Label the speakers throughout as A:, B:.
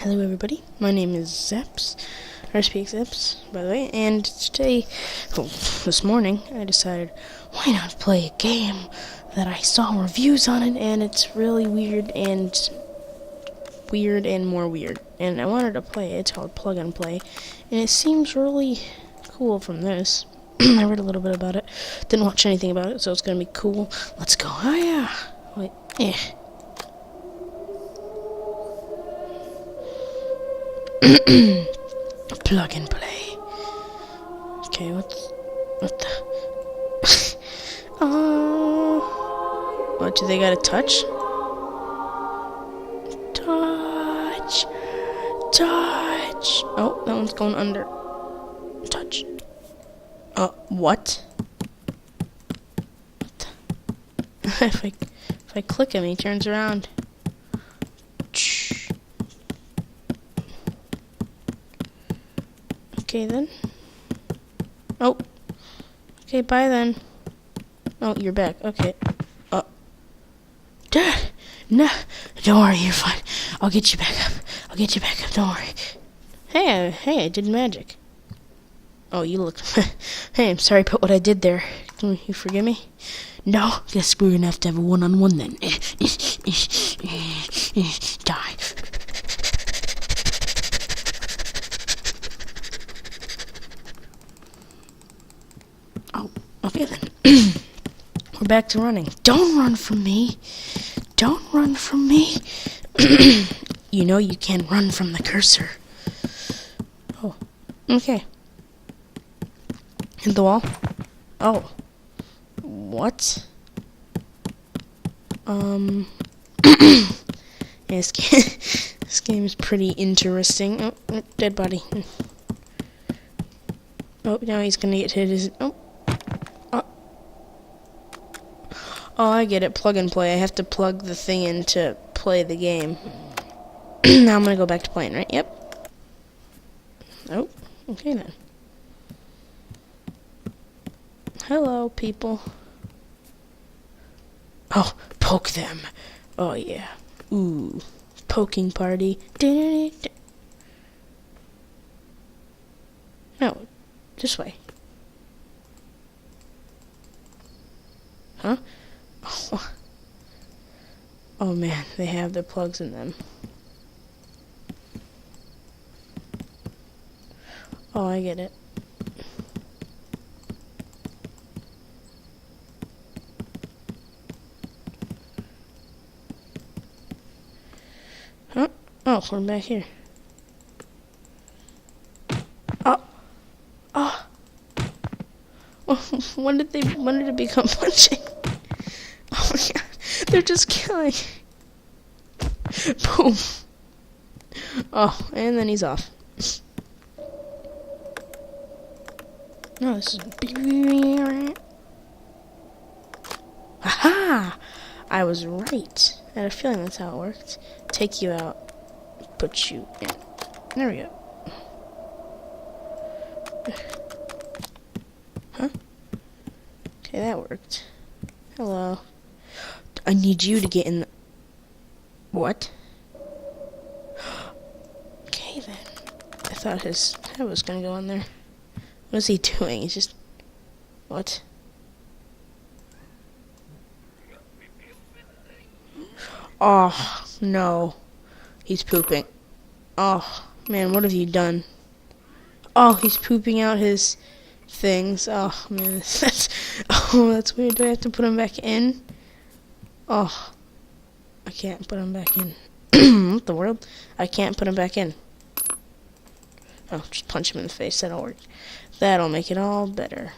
A: Hello everybody, my name is Zeps, or Speak Zeps, by the way, and today, this morning, I decided, why not play a game that I saw reviews on it, and it's really weird and more weird, and I wanted to play it. It's called Plug and Play, and it seems really cool from this. I read a little bit about it, didn't watch anything about it, so it's gonna be cool. Let's go. Oh yeah, wait, Plug and play. Okay, what the? What do they gotta touch? Touch. Oh, that one's going under. Touch. What? if I click him, he turns around. Okay then. Oh. Okay, bye then. Oh, you're back. Okay. Dad! No, don't worry, you're fine. I'll get you back up. Don't worry. Hey, I did magic. Oh, you look... Hey, I'm sorry about what I did there. Can you forgive me? No, guess we're gonna have to have a one-on-one then. Die. Oh, okay then. We're back to running. Don't run from me. You know you can't run from the cursor. Oh, okay. Hit the wall. Oh. What? Yeah, this game is pretty interesting. Oh, dead body. Oh, now he's gonna get hit. Oh, I get it. Plug and play. I have to plug the thing in to play the game. Now I'm gonna go back to playing, right? Yep. Oh, okay then. Hello, people. Oh, poke them. Oh, yeah. Ooh. Poking party. No, this way. Huh? Oh man, they have their plugs in them. Oh, I get it. Huh? Oh, we're back here. When did it become punching? Oh my god, they're just killing. Boom. Oh, and then he's off. No, this is... Aha! I was right. I had a feeling that's how it worked. Take you out. Put you in. There we go. Huh? Okay, that worked. Hello. I need you to get in the... What? Okay, then. I thought his head was gonna go in there. What is he doing? He's just... What? Oh, no. He's pooping. Oh, man, what have you done? Oh, he's pooping out his things. Oh, man, that's weird. Do I have to put him back in? Oh, I can't put him back in. What the world? I can't put him back in. Oh, just punch him in the face. That'll work. That'll make it all better.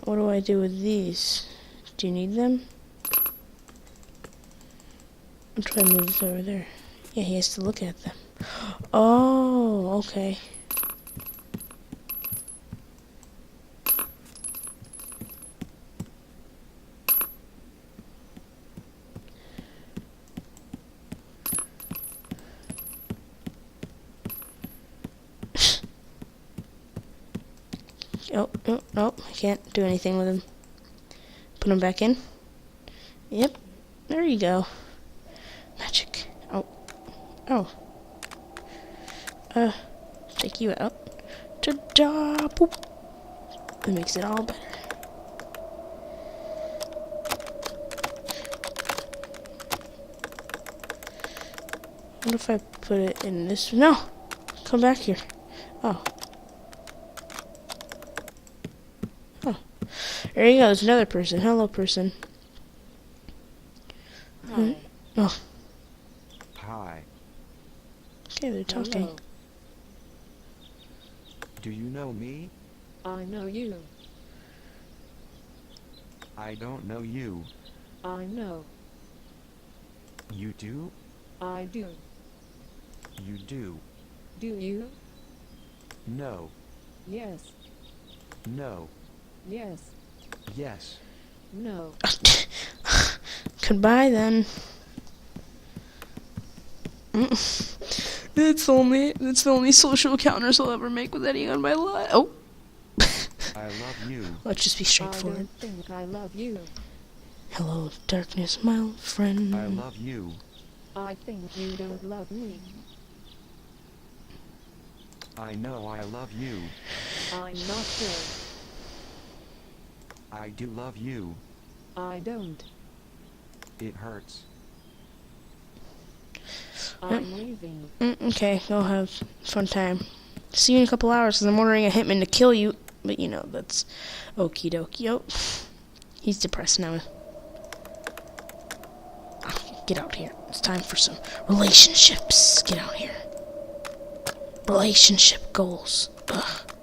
A: What do I do with these? Do you need them? I'm trying to move this over there. Yeah, he has to look at them. Oh, okay. Oh, I can't do anything with him. Put him back in. Yep. There you go. Magic. Oh. Oh. Take you out. Ta-da! Boop. It makes it all better. What if I put it in this? No! Come back here. Oh. Oh. There you go. There's another person. Hello, person.
B: Hi.
A: Oh.
C: Hi.
A: Okay, they're talking.
B: Hello.
C: Do you know me?
B: I know you.
C: I don't know you.
B: I know.
C: You do?
B: I do.
C: You do.
B: Do you?
C: No.
B: Yes.
C: No.
B: Yes.
C: Yes.
B: No.
A: Goodbye, then. It's the only social encounters I'll ever make with anyone in my life. Oh.
C: I love you.
A: Let's just be
B: I
A: straightforward.
B: don't think I love you.
A: Hello, darkness, my old friend.
C: I love you.
B: I think you don't love me.
C: I know I love you.
B: I'm not sure.
C: I do love you.
B: I don't.
C: It hurts.
B: I'm leaving.
A: Okay, go have fun time. See you in a couple hours, because I'm ordering a hitman to kill you. But, you know, that's okie dokie. Oh, he's depressed now. Get out here. It's time for some relationships. Get out here. Relationship goals. Ugh.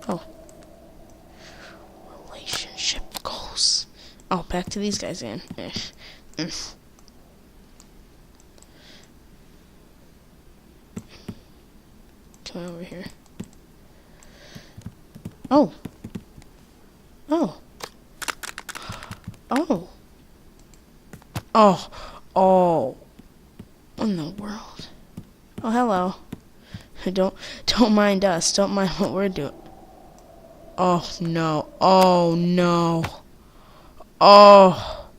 A: Oh. Relationship goals. Oh, back to these guys again. Come over here. Oh. Oh. Oh. Oh. Oh. What in the world? Oh, hello. Don't mind us. Don't mind what we're doing. Oh, no. Oh, no. Oh.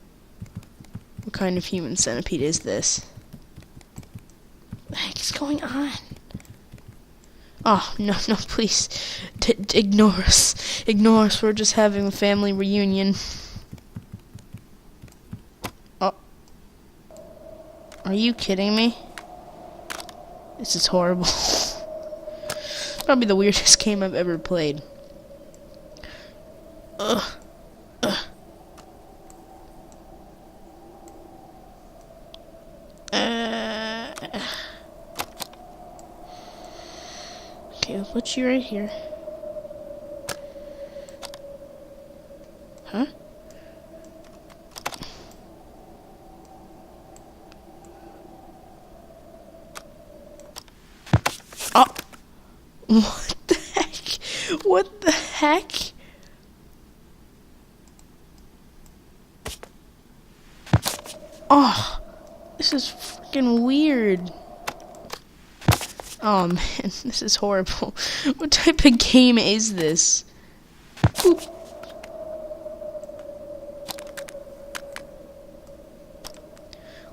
A: What kind of human centipede is this? What the heck is going on? Oh, no, no, please. Ignore us. Ignore us. We're just having a family reunion. Oh. Are you kidding me? This is horrible. Probably the weirdest game I've ever played. Ugh. Ugh. Okay, I'll put you right here. Huh? Oh! What the heck? What the heck? Oh! This is freaking weird. Oh man, this is horrible. What type of game is this? Oop.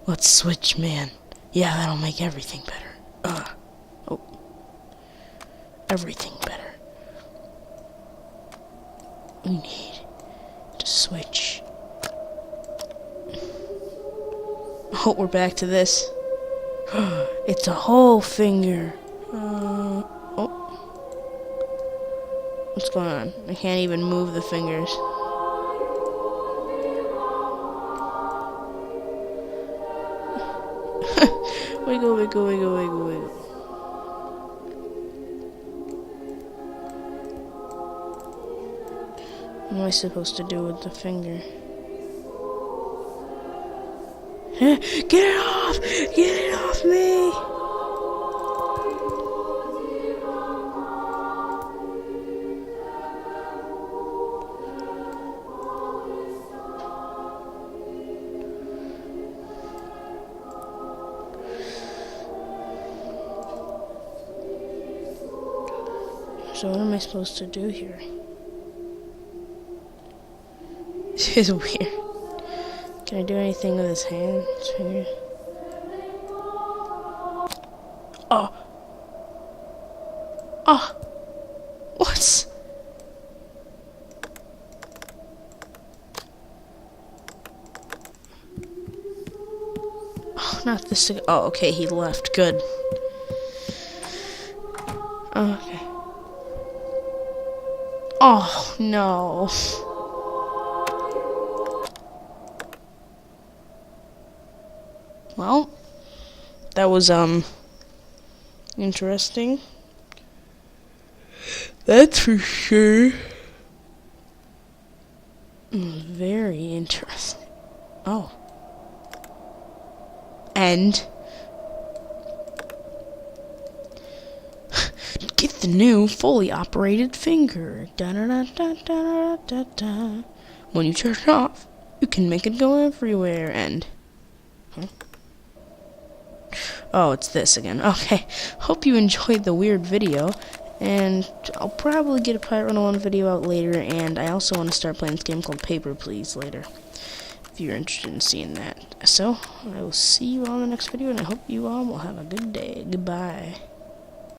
A: Let's switch, man. Yeah, that'll make everything better. Oh. Everything better. We need to switch. Oh, we're back to this. It's a whole finger. Oh. What's going on? I can't even move the fingers. Wiggle, wiggle, wiggle, wiggle, wiggle. What am I supposed to do with the finger? Get it off! Get it off me! So what am I supposed to do here? This is weird. Can I do anything with his hands? Oh. Oh. What? Oh, not this. Oh, okay, he left. Good. Okay. Oh, no. Well, that was, interesting. That's for sure. Very interesting. Oh. And get the new fully operated finger. Da da da da da da da. When you turn it off, you can make it go everywhere. And oh, it's this again. Okay. Hope you enjoyed the weird video. And I'll probably get a Pirate 101 video out later. And I also want to start playing this game called Paper Please later, if you're interested in seeing that. So, I will see you all in the next video, and I hope you all will have a good day. Goodbye.